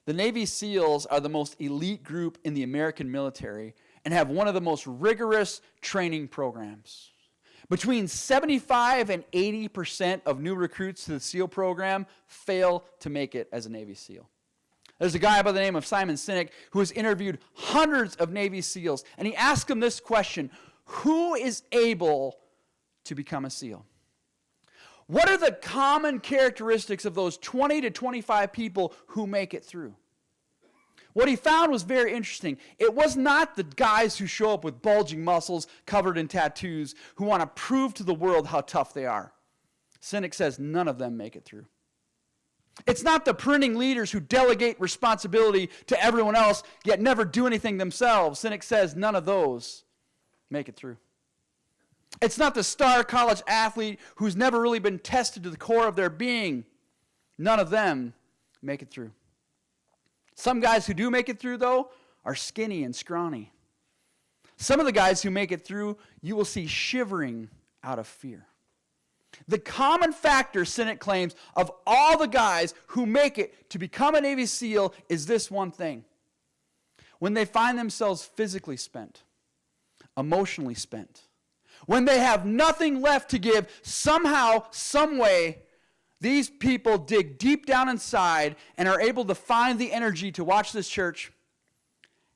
The Navy SEALs are the most elite group in the American military and have one of the most rigorous training programs. Between 75 and 80% of new recruits to the SEAL program fail to make it as a Navy SEAL. There's a guy by the name of Simon Sinek who has interviewed hundreds of Navy SEALs, and he asked them this question: who is able to become a SEAL? What are the common characteristics of those 20 to 25 people who make it through? What he found was very interesting. It was not the guys who show up with bulging muscles covered in tattoos who want to prove to the world how tough they are. Sinek says none of them make it through. It's not the printing leaders who delegate responsibility to everyone else yet never do anything themselves. Sinek says none of those make it through. It's not the star college athlete who's never really been tested to the core of their being. None of them make it through. Some guys who do make it through, though, are skinny and scrawny. Some of the guys who make it through, you will see shivering out of fear. The common factor, Sinek claims, of all the guys who make it to become a Navy SEAL is this one thing. When they find themselves physically spent, emotionally spent, when they have nothing left to give, somehow, some way, these people dig deep down inside and are able to find the energy to watch this church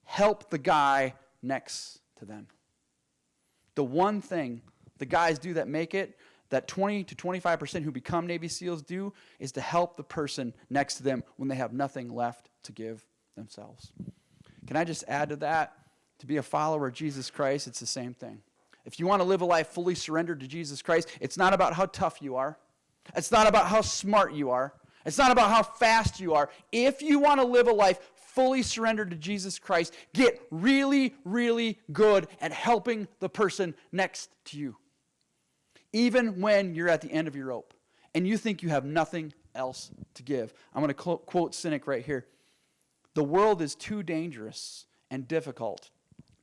help the guy next to them. The one thing the guys do that make it, that 20 to 25% who become Navy SEALs do, is to help the person next to them when they have nothing left to give themselves. Can I just add to that? To be a follower of Jesus Christ, it's the same thing. If you want to live a life fully surrendered to Jesus Christ, it's not about how tough you are. It's not about how smart you are. It's not about how fast you are. If you want to live a life fully surrendered to Jesus Christ, get really, really good at helping the person next to you. Even when you're at the end of your rope and you think you have nothing else to give. I'm going to quote Sinek right here. The world is too dangerous and difficult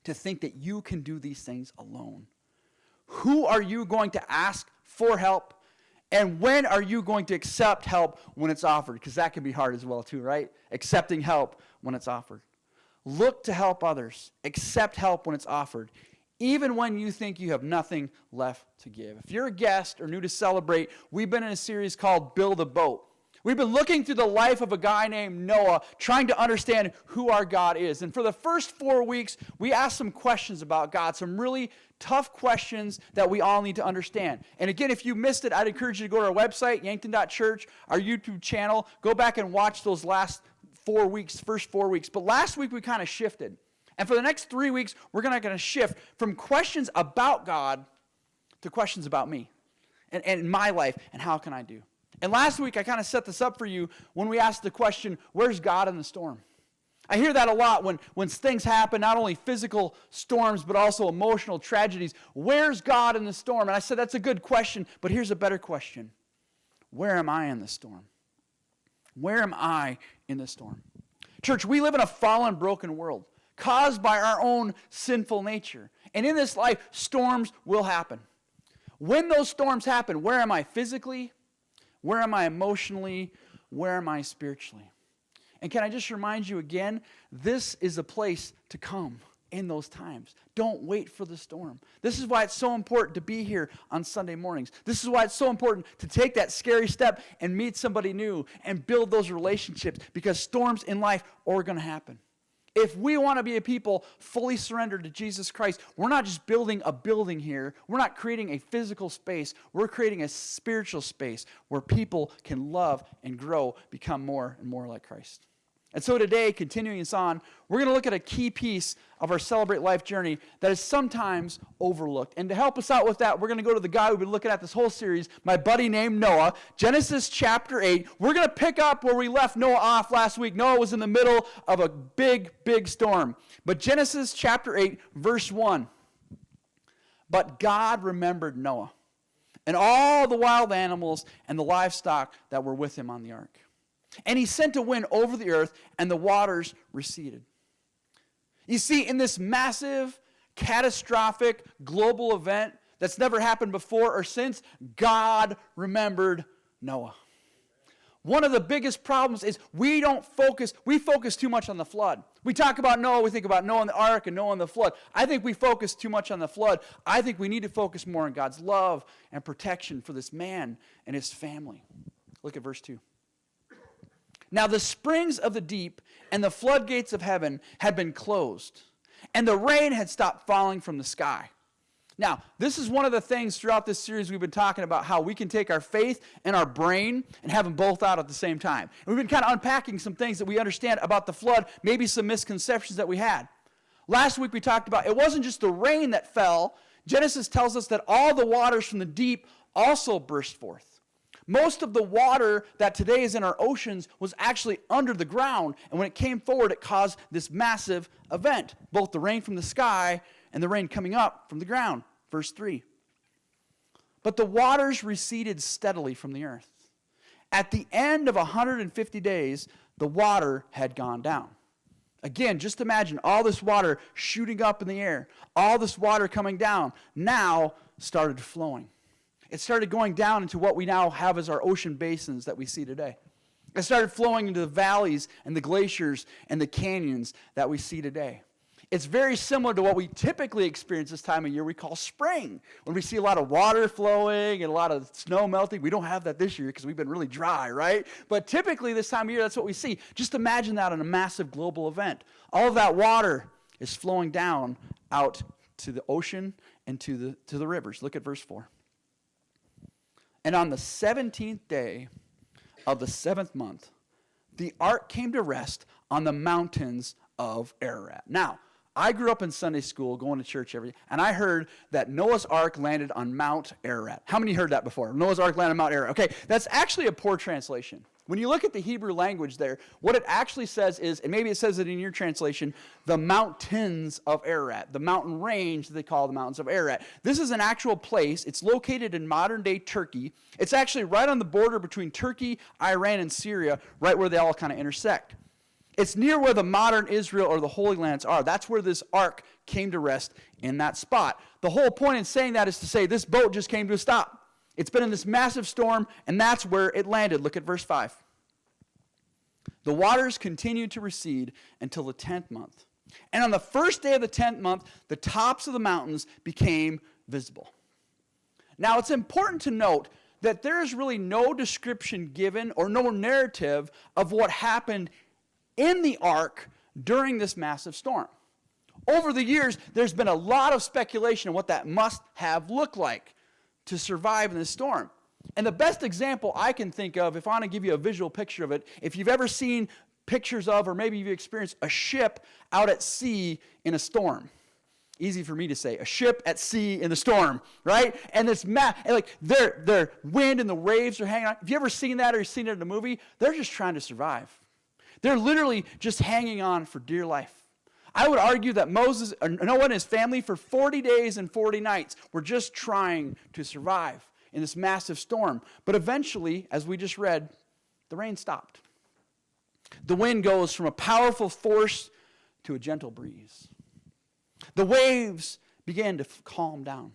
to think that you can do these things alone. Who are you going to ask for help? And when are you going to accept help when it's offered? Because that can be hard as well too, right? Accepting help when it's offered. Look to help others. Accept help when it's offered, even when you think you have nothing left to give. If you're a guest or new to Celebrate, we've been in a series called Build a Boat. We've been looking through the life of a guy named Noah, trying to understand who our God is. And for the first 4 weeks, we asked some questions about God, some really tough questions that we all need to understand. And again, if you missed it, I'd encourage you to go to our website, yankton.church, our YouTube channel. Go back and watch those last 4 weeks, first 4 weeks. But last week, we kind of shifted. And for the next 3 weeks, we're going to shift from questions about God to questions about me and my life and how can I do. And last week, I kind of set this up for you when we asked the question, where's God in the storm? I hear that a lot when things happen, not only physical storms, but also emotional tragedies. Where's God in the storm? And I said, that's a good question, but here's a better question. Where am I in the storm? Where am I in the storm? Church, we live in a fallen, broken world caused by our own sinful nature. And in this life, storms will happen. When those storms happen, where am I physically? Where am I emotionally? Where am I spiritually? And can I just remind you again, this is a place to come in those times. Don't wait for the storm. This is why it's so important to be here on Sunday mornings. This is why it's so important to take that scary step and meet somebody new and build those relationships, because storms in life are going to happen. If we want to be a people fully surrendered to Jesus Christ, we're not just building a building here. We're not creating a physical space. We're creating a spiritual space where people can love and grow, become more and more like Christ. And so today, continuing this on, we're going to look at a key piece of our Celebrate Life journey that is sometimes overlooked. And to help us out with that, we're going to go to the guy we've been looking at this whole series, my buddy named Noah, Genesis chapter 8. We're going to pick up where we left Noah off last week. Noah was in the middle of a big, big storm. But Genesis chapter 8, verse 1. But God remembered Noah and all the wild animals and the livestock that were with him on the ark. And he sent a wind over the earth, and the waters receded. You see, in this massive, catastrophic, global event that's never happened before or since, God remembered Noah. One of the biggest problems is we focus too much on the flood. We talk about Noah, we think about Noah and the ark and Noah and the flood. I think we focus too much on the flood. I think we need to focus more on God's love and protection for this man and his family. Look at verse 2. Now the springs of the deep and the floodgates of heaven had been closed, and the rain had stopped falling from the sky. Now, this is one of the things throughout this series we've been talking about, how we can take our faith and our brain and have them both out at the same time. And we've been kind of unpacking some things that we understand about the flood, maybe some misconceptions that we had. Last week we talked about it wasn't just the rain that fell. Genesis tells us that all the waters from the deep also burst forth. Most of the water that today is in our oceans was actually under the ground, and when it came forward, it caused this massive event, both the rain from the sky and the rain coming up from the ground. Verse 3. But the waters receded steadily from the earth. At the end of 150 days, the water had gone down. Again, just imagine all this water shooting up in the air, all this water coming down, now started flowing. It started going down into what we now have as our ocean basins that we see today. It started flowing into the valleys and the glaciers and the canyons that we see today. It's very similar to what we typically experience this time of year we call spring, when we see a lot of water flowing and a lot of snow melting. We don't have that this year because we've been really dry, right? But typically this time of year, that's what we see. Just imagine that in a massive global event. All of that water is flowing down out to the ocean and to the rivers. Look at verse 4. And on the 17th day of the 7th month, the ark came to rest on the mountains of Ararat. Now, I grew up in Sunday school, going to church every day, and I heard that Noah's Ark landed on Mount Ararat. How many heard that before? Noah's Ark landed on Mount Ararat. Okay, that's actually a poor translation. When you look at the Hebrew language there, what it actually says is, and maybe it says it in your translation, the mountains of Ararat, the mountain range that they call the mountains of Ararat. This is an actual place. It's located in modern-day Turkey. It's actually right on the border between Turkey, Iran, and Syria, right where they all kind of intersect. It's near where the modern Israel or the Holy Lands are. That's where this ark came to rest, in that spot. The whole point in saying that is to say this boat just came to a stop. It's been in this massive storm, and that's where it landed. Look at verse 5. The waters continued to recede until the 10th month. And on the first day of the 10th month, the tops of the mountains became visible. Now, it's important to note that there is really no description given or no narrative of what happened in the ark during this massive storm. Over the years, there's been a lot of speculation on what that must have looked like to survive in this storm. And the best example I can think of, if I want to give you a visual picture of it, if you've ever seen pictures of, or maybe you've experienced a ship out at sea in a storm. Easy for me to say, a ship at sea in the storm, right? And this their wind and the waves are hanging on. Have you ever seen that or you've seen it in a movie? They're just trying to survive. They're literally just hanging on for dear life. I would argue that Noah and his family for 40 days and 40 nights were just trying to survive in this massive storm. But eventually, as we just read, the rain stopped. The wind goes from a powerful force to a gentle breeze. The waves began to calm down.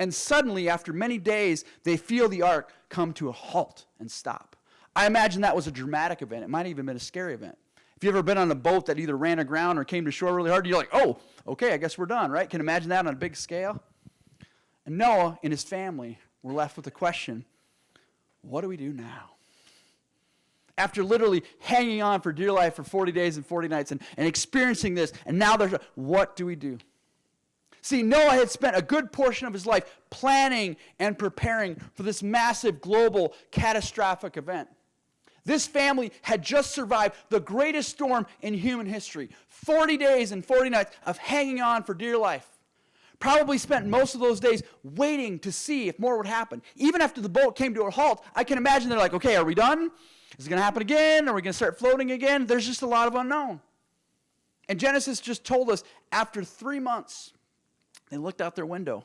And suddenly, after many days, they feel the ark come to a halt and stop. I imagine that was a dramatic event. It might have even been a scary event. If you've ever been on a boat that either ran aground or came to shore really hard, you're like, oh, okay, I guess we're done, right? Can you imagine that on a big scale? And Noah and his family were left with the question, what do we do now? After literally hanging on for dear life for 40 days and 40 nights and experiencing this, and now what do we do? See, Noah had spent a good portion of his life planning and preparing for this massive global catastrophic event. This family had just survived the greatest storm in human history. 40 days and 40 nights of hanging on for dear life. Probably spent most of those days waiting to see if more would happen. Even after the boat came to a halt, I can imagine they're like, okay, are we done? Is it going to happen again? Are we going to start floating again? There's just a lot of unknown. And Genesis just told us after 3 months, they looked out their window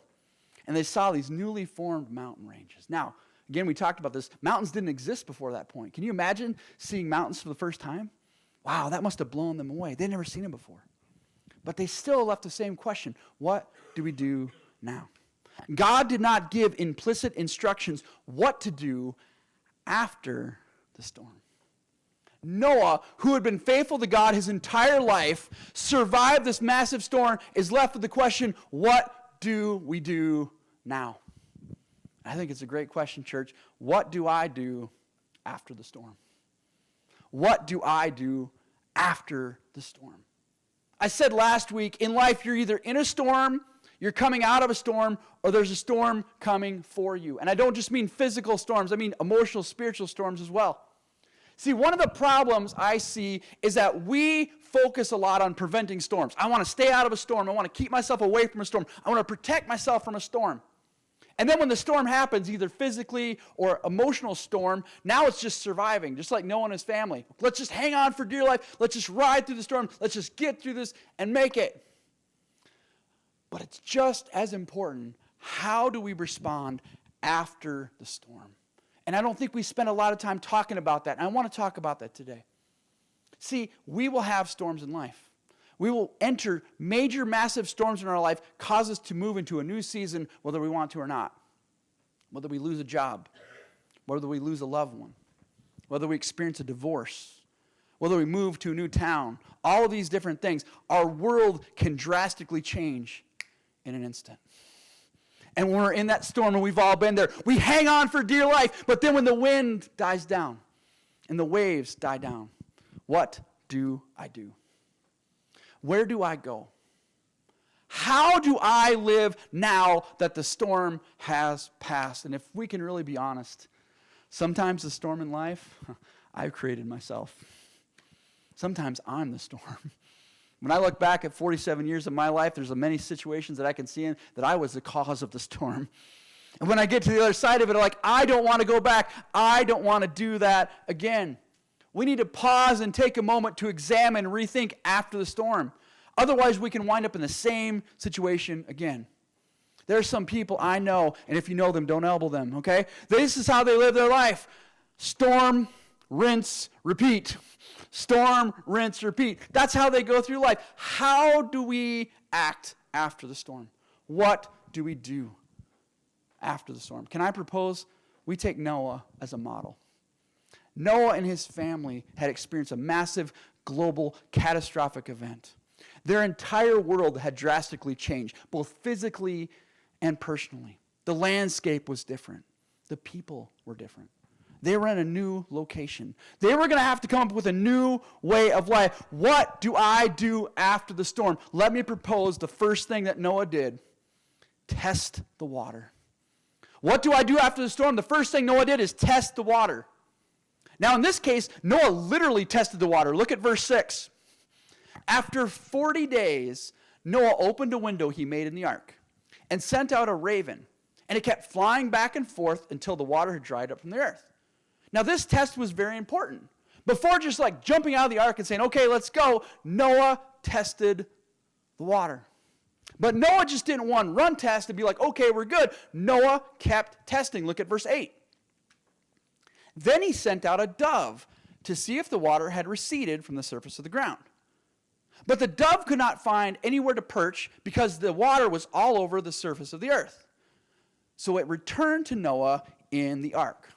and they saw these newly formed mountain ranges. Now, again, we talked about this. Mountains didn't exist before that point. Can you imagine seeing mountains for the first time? Wow, that must have blown them away. They'd never seen them before. But they still left the same question. What do we do now? God did not give implicit instructions what to do after the the storm. Noah, who had been faithful to God his entire life, survived this massive storm, is left with the question, what do we do now? I think it's a great question, church. What do I do after the storm? What do I do after the storm? I said last week, in life, you're either in a storm, you're coming out of a storm, or there's a storm coming for you. And I don't just mean physical storms, I mean emotional, spiritual storms as well. See, one of the problems I see is that we focus a lot on preventing storms. I want to stay out of a storm. I want to keep myself away from a storm. I want to protect myself from a storm. And then when the storm happens, either physically or emotional storm, now it's just surviving, just like Noah and his family. Let's just hang on for dear life. Let's just ride through the storm. Let's just get through this and make it. But it's just as important, how do we respond after the storm? And I don't think we spend a lot of time talking about that. And I want to talk about that today. See, we will have storms in life. We will enter major, massive storms in our life, cause us to move into a new season, whether we want to or not. Whether we lose a job, whether we lose a loved one, whether we experience a divorce, whether we move to a new town, all of these different things, our world can drastically change in an instant. And when we're in that storm, and we've all been there, we hang on for dear life, but then when the wind dies down and the waves die down, what do I do? Where do I go? How do I live now that the storm has passed? And if we can really be honest, sometimes the storm in life, I've created myself. Sometimes I'm the storm. When I look back at 47 years of my life, there's many situations that I can see in that I was the cause of the storm. And when I get to the other side of it, I'm like, I don't want to go back. I don't want to do that again. We need to pause and take a moment to examine, rethink after the storm. Otherwise, we can wind up in the same situation again. There are some people I know, and if you know them, don't elbow them, okay? This is how they live their life. Storm, rinse, repeat. Storm, rinse, repeat. That's how they go through life. How do we act after the storm? What do we do after the storm? Can I propose we take Noah as a model? Noah and his family had experienced a massive global catastrophic event. Their entire world had drastically changed, both physically and personally. The landscape was different. The people were different. They were in a new location. They were going to have to come up with a new way of life. What do I do after the storm? Let me propose the first thing that Noah did. Test the water. What do I do after the storm? The first thing Noah did is test the water. Now, in this case, Noah literally tested the water. Look at verse 6. After 40 days, Noah opened a window he made in the ark and sent out a raven, and it kept flying back and forth until the water had dried up from the earth. Now, this test was very important. Before just like jumping out of the ark and saying, okay, let's go, Noah tested the water. But Noah just didn't one run test and be like, okay, we're good. Noah kept testing. Look at verse 8. Then he sent out a dove to see if the water had receded from the surface of the ground. But the dove could not find anywhere to perch because the water was all over the surface of the earth. So it returned to Noah in the ark.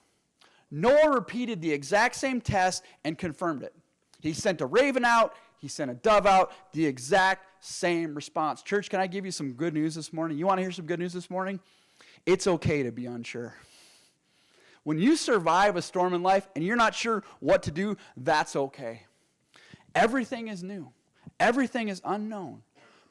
Noah repeated the exact same test and confirmed it. He sent a raven out. He sent a dove out. The exact same response. Church, can I give you some good news this morning? You want to hear some good news this morning? It's okay to be unsure. When you survive a storm in life and you're not sure what to do, that's okay. Everything is new. Everything is unknown.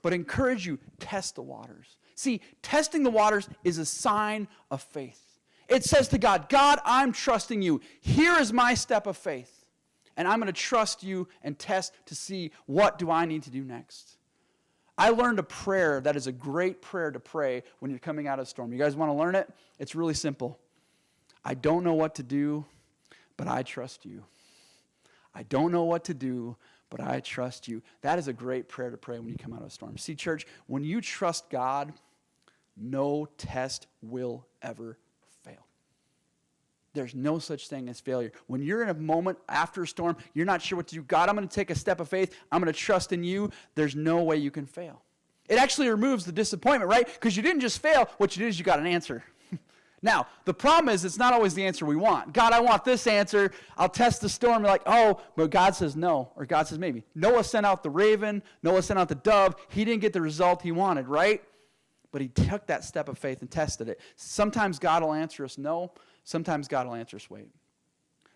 But encourage you, test the waters. See, testing the waters is a sign of faith. It says to God, God, I'm trusting you. Here is my step of faith. And I'm going to trust you and test to see what do I need to do next. I learned a prayer that is a great prayer to pray when you're coming out of a storm. You guys want to learn it? It's really simple. I don't know what to do, but I trust you. I don't know what to do, but I trust you. That is a great prayer to pray when you come out of a storm. See, church, when you trust God, no test will ever fail. There's no such thing as failure. When you're in a moment after a storm, you're not sure what to do. God, I'm going to take a step of faith. I'm going to trust in you. There's no way you can fail. It actually removes the disappointment, right? Because you didn't just fail. What you did is you got an answer. Now, the problem is it's not always the answer we want. God, I want this answer. I'll test the storm. You're like, oh, but God says no, or God says maybe. Noah sent out the raven. Noah sent out the dove. He didn't get the result he wanted, right? But he took that step of faith and tested it. Sometimes God will answer us no. Sometimes God will answer us wait.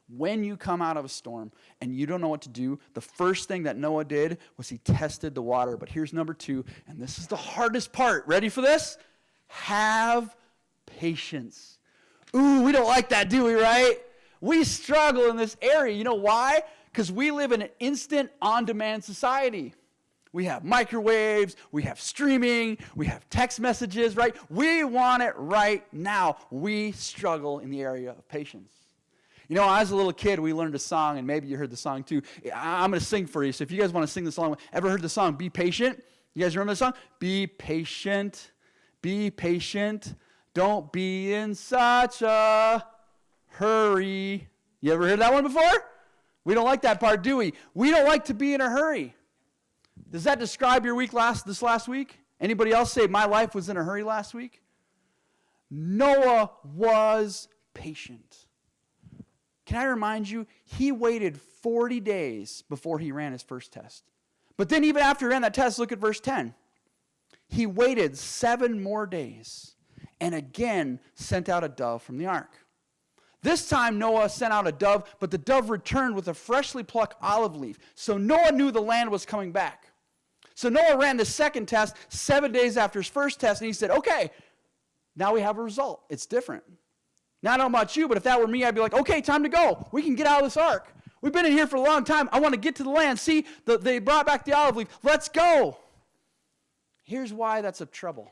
When you come out of a storm and you don't know what to do, the first thing that Noah did was he tested the water. But here's number 2, and this is the hardest part. Ready for this? Have patience. Ooh, we don't like that, do we, right? We struggle in this area. You know why? Because we live in an instant, on-demand society. We have microwaves, we have streaming, we have text messages, right? We want it right now. We struggle in the area of patience. You know, as a little kid, we learned a song, and maybe you heard the song too. I'm going to sing for you, so if you guys want to sing the song, ever heard the song, Be Patient? You guys remember the song? Be patient, don't be in such a hurry. You ever heard that one before? We don't like that part, do we? We don't like to be in a hurry. Does that describe your week this last week? Anybody else say, my life was in a hurry last week? Noah was patient. Can I remind you, he waited 40 days before he ran his first test. But then even after he ran that test, look at verse 10. He waited 7 more days and again sent out a dove from the ark. This time Noah sent out a dove, but the dove returned with a freshly plucked olive leaf. So Noah knew the land was coming back. So Noah ran the second test 7 days after his first test, and he said, okay, now we have a result. It's different. Now, I don't know about you, but if that were me, I'd be like, okay, time to go. We can get out of this ark. We've been in here for a long time. I want to get to the land. See, they brought back the olive leaf. Let's go. Here's why that's a trouble.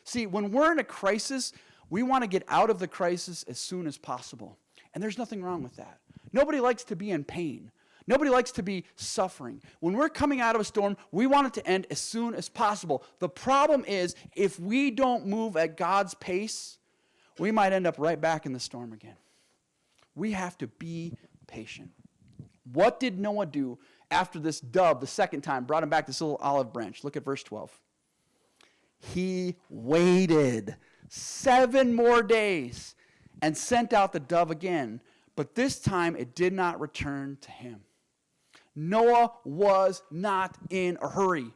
See, when we're in a crisis, we want to get out of the crisis as soon as possible. And there's nothing wrong with that. Nobody likes to be in pain. Nobody likes to be suffering. When we're coming out of a storm, we want it to end as soon as possible. The problem is, if we don't move at God's pace, we might end up right back in the storm again. We have to be patient. What did Noah do after this dove, the second time, brought him back this little olive branch? Look at verse 12. He waited 7 more days and sent out the dove again, but this time it did not return to him. Noah was not in a hurry.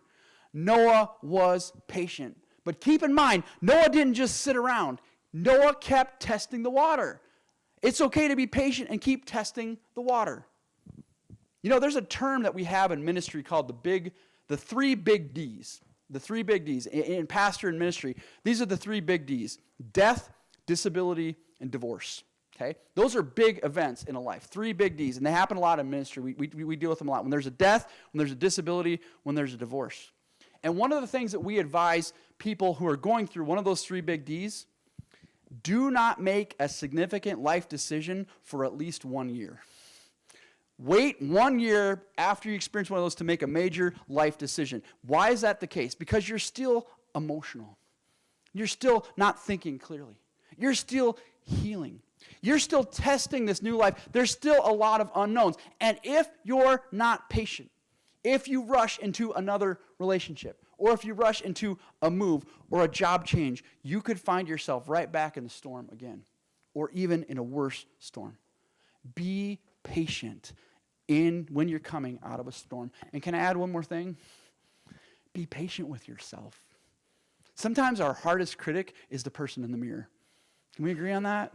Noah was patient. But keep in mind, Noah didn't just sit around. Noah kept testing the water. It's okay to be patient and keep testing the water. You know, there's a term that we have in ministry called the 3 big D's. The 3 big D's. In pastor and ministry, these are the 3 big D's. Death, disability, and divorce. Okay? Those are big events in a life. 3 big D's. And they happen a lot in ministry. We deal with them a lot. When there's a death, when there's a disability, when there's a divorce. And one of the things that we advise people who are going through one of those 3 big D's, do not make a significant life decision for at least 1 year. Wait 1 year after you experience one of those to make a major life decision. Why is that the case? Because you're still emotional. You're still not thinking clearly. You're still healing. You're still testing this new life. There's still a lot of unknowns. And if you're not patient, if you rush into another relationship, or if you rush into a move or a job change, you could find yourself right back in the storm again, or even in a worse storm. Be patient when you're coming out of a storm. And can I add one more thing? Be patient with yourself. Sometimes our hardest critic is the person in the mirror. Can we agree on that?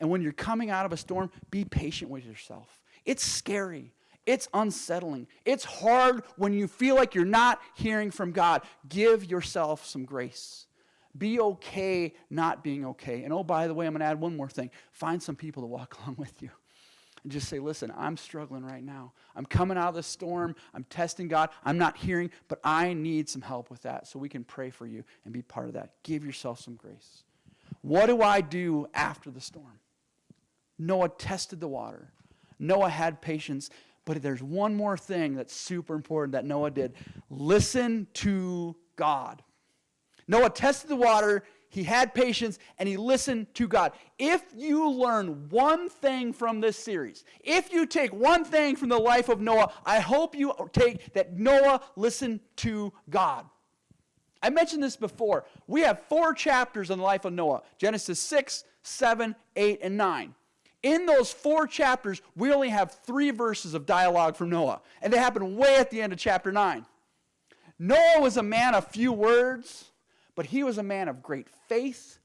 And when you're coming out of a storm, be patient with yourself. It's scary. It's unsettling. It's hard when you feel like you're not hearing from God. Give yourself some grace. Be okay not being okay. And oh, by the way, I'm going to add one more thing. Find some people to walk along with you. And just say, listen, I'm struggling right now. I'm coming out of the storm. I'm testing God. I'm not hearing, but I need some help with that so we can pray for you and be part of that. Give yourself some grace. What do I do after the storm? Noah tested the water. Noah had patience. But there's one more thing that's super important that Noah did. Listen to God. Noah tested the water, he had patience, and he listened to God. If you learn one thing from this series, if you take one thing from the life of Noah, I hope you take that Noah listened to God. I mentioned this before. We have 4 chapters in the life of Noah. Genesis 6, 7, 8, and 9. In those 4 chapters, we only have 3 verses of dialogue from Noah, and they happen way at the end of chapter 9. Noah was a man of few words, but he was a man of great faith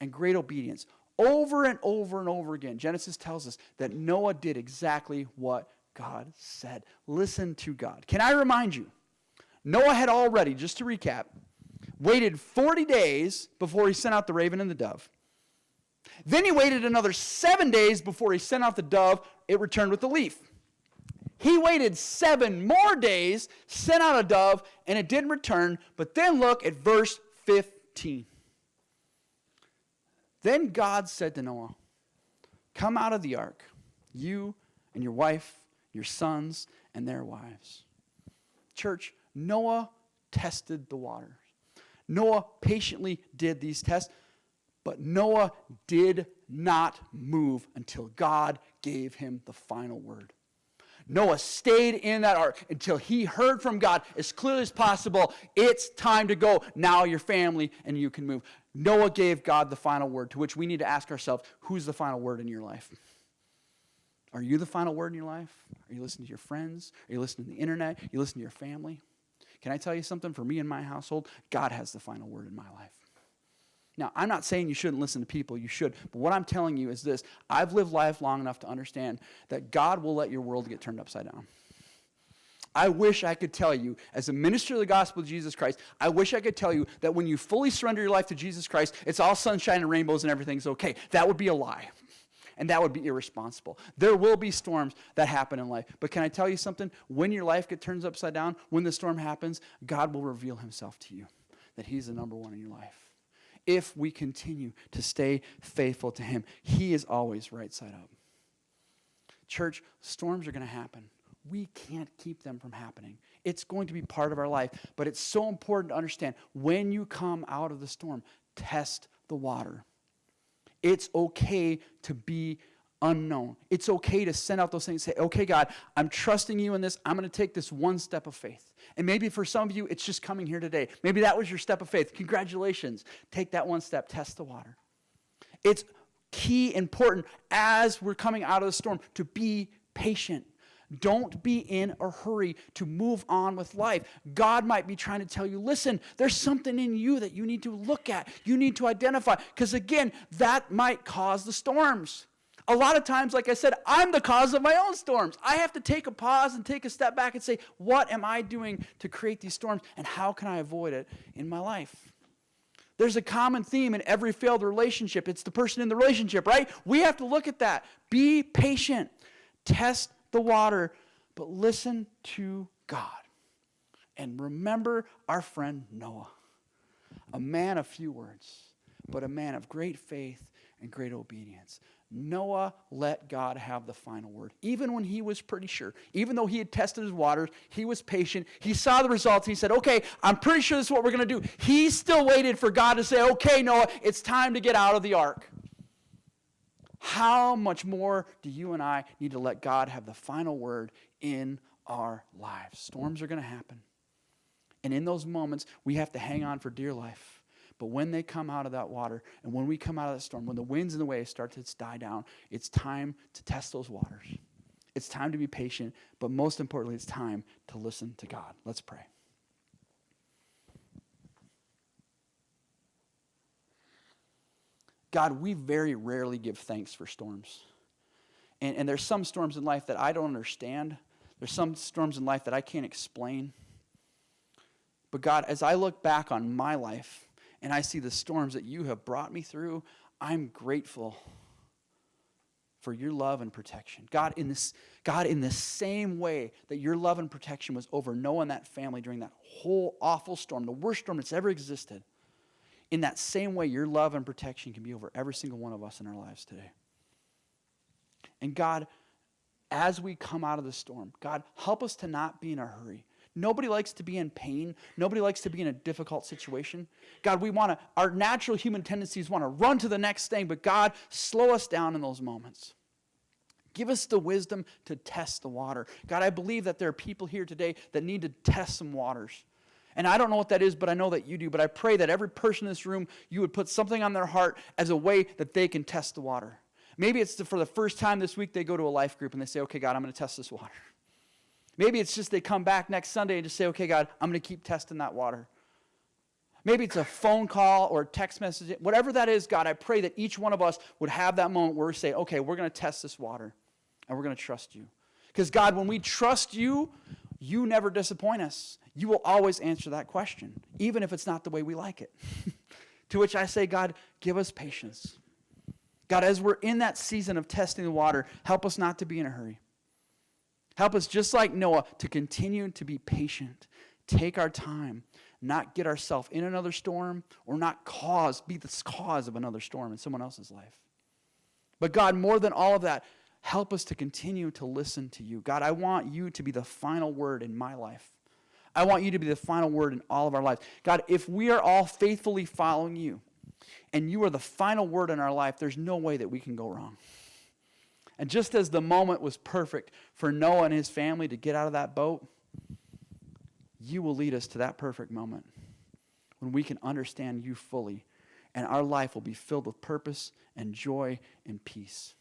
and great obedience. Over and over and over again, Genesis tells us that Noah did exactly what God said. Listen to God. Can I remind you, Noah had already, just to recap, waited 40 days before he sent out the raven and the dove. Then he waited another 7 days before he sent out the dove. It returned with the leaf. He waited 7 more days, sent out a dove, and it didn't return. But then look at verse 15. Then God said to Noah, "Come out of the ark, you and your wife, your sons, and their wives." Church, Noah tested the waters. Noah patiently did these tests, but Noah did not move until God gave him the final word. Noah stayed in that ark until he heard from God as clearly as possible, "It's time to go. Now your family and you can move." Noah gave God the final word, to which we need to ask ourselves, who's the final word in your life? Are you the final word in your life? Are you listening to your friends? Are you listening to the internet? Are you listening to your family? Can I tell you something? For me and my household, God has the final word in my life. Now, I'm not saying you shouldn't listen to people. You should. But what I'm telling you is this. I've lived life long enough to understand that God will let your world get turned upside down. I wish I could tell you, as a minister of the gospel of Jesus Christ, I wish I could tell you that when you fully surrender your life to Jesus Christ, it's all sunshine and rainbows and everything's okay. That would be a lie. And that would be irresponsible. There will be storms that happen in life. But can I tell you something? When your life gets turned upside down, when the storm happens, God will reveal himself to you, that he's the number one in your life. If we continue to stay faithful to him, he is always right side up. Church, storms are going to happen. We can't keep them from happening. It's going to be part of our life. But it's so important to understand, when you come out of the storm, test the water. It's okay to be unknown. It's okay to send out those things and say, "Okay, God, I'm trusting you in this. I'm going to take this one step of faith." And maybe for some of you, it's just coming here today. Maybe that was your step of faith. Congratulations. Take that one step. Test the water. It's key, important, as we're coming out of the storm, to be patient. Don't be in a hurry to move on with life. God might be trying to tell you, listen, there's something in you that you need to look at. You need to identify. Because again, that might cause the storms. A lot of times, like I said, I'm the cause of my own storms. I have to take a pause and take a step back and say, what am I doing to create these storms, and how can I avoid it in my life? There's a common theme in every failed relationship. It's the person in the relationship, right? We have to look at that. Be patient. Test the water, but listen to God. And remember our friend Noah, a man of few words, but a man of great faith and great obedience. Noah let God have the final word, even when he was pretty sure. Even though he had tested his waters, he was patient. He saw the results. He said, "Okay, I'm pretty sure this is what we're going to do." He still waited for God to say, "Okay, Noah, it's time to get out of the ark." How much more do you and I need to let God have the final word in our lives? Storms are going to happen. And in those moments, we have to hang on for dear life. But when they come out of that water, and when we come out of that storm, when the winds and the waves start to die down, it's time to test those waters. It's time to be patient, but most importantly, it's time to listen to God. Let's pray. God, we very rarely give thanks for storms. And there's some storms in life that I don't understand. There's some storms in life that I can't explain. But God, as I look back on my life and I see the storms that you have brought me through, I'm grateful for your love and protection. God, in the same way that your love and protection was over Noah and that family during that whole awful storm, the worst storm that's ever existed, in that same way, your love and protection can be over every single one of us in our lives today. And God, as we come out of the storm, God, help us to not be in a hurry. Nobody likes to be in pain. Nobody likes to be in a difficult situation. God, our natural human tendencies want to run to the next thing, but God, slow us down in those moments. Give us the wisdom to test the water. God, I believe that there are people here today that need to test some waters. And I don't know what that is, but I know that you do. But I pray that every person in this room, you would put something on their heart as a way that they can test the water. Maybe it's for the first time this week they go to a life group and they say, okay, God, I'm going to test this water. Maybe it's just they come back next Sunday and just say, okay, God, I'm going to keep testing that water. Maybe it's a phone call or a text message. Whatever that is, God, I pray that each one of us would have that moment where we say, okay, we're going to test this water and we're going to trust you. Because, God, when we trust you, you never disappoint us. You will always answer that question, even if it's not the way we like it. To which I say, God, give us patience. God, as we're in that season of testing the water, help us not to be in a hurry. Help us, just like Noah, to continue to be patient, take our time, not get ourselves in another storm, or not be the cause of another storm in someone else's life. But God, more than all of that, help us to continue to listen to you. God, I want you to be the final word in my life. I want you to be the final word in all of our lives. God, if we are all faithfully following you, and you are the final word in our life, there's no way that we can go wrong. And just as the moment was perfect for Noah and his family to get out of that boat, you will lead us to that perfect moment when we can understand you fully, and our life will be filled with purpose and joy and peace,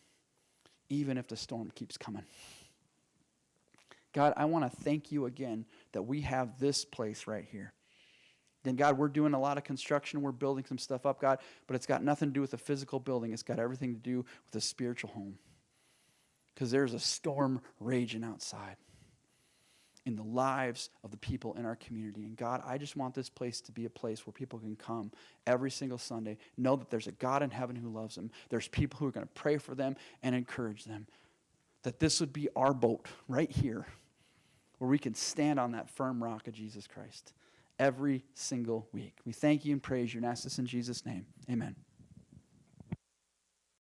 even if the storm keeps coming. God, I want to thank you again that we have this place right here. Then, God, we're doing a lot of construction. We're building some stuff up, God, but it's got nothing to do with a physical building. It's got everything to do with a spiritual home. Because there's a storm raging outside in the lives of the people in our community. And God, I just want this place to be a place where people can come every single Sunday, know that there's a God in heaven who loves them. There's people who are going to pray for them and encourage them. That this would be our boat right here, where we can stand on that firm rock of Jesus Christ every single week. We thank you and praise you and ask this in Jesus' name. Amen.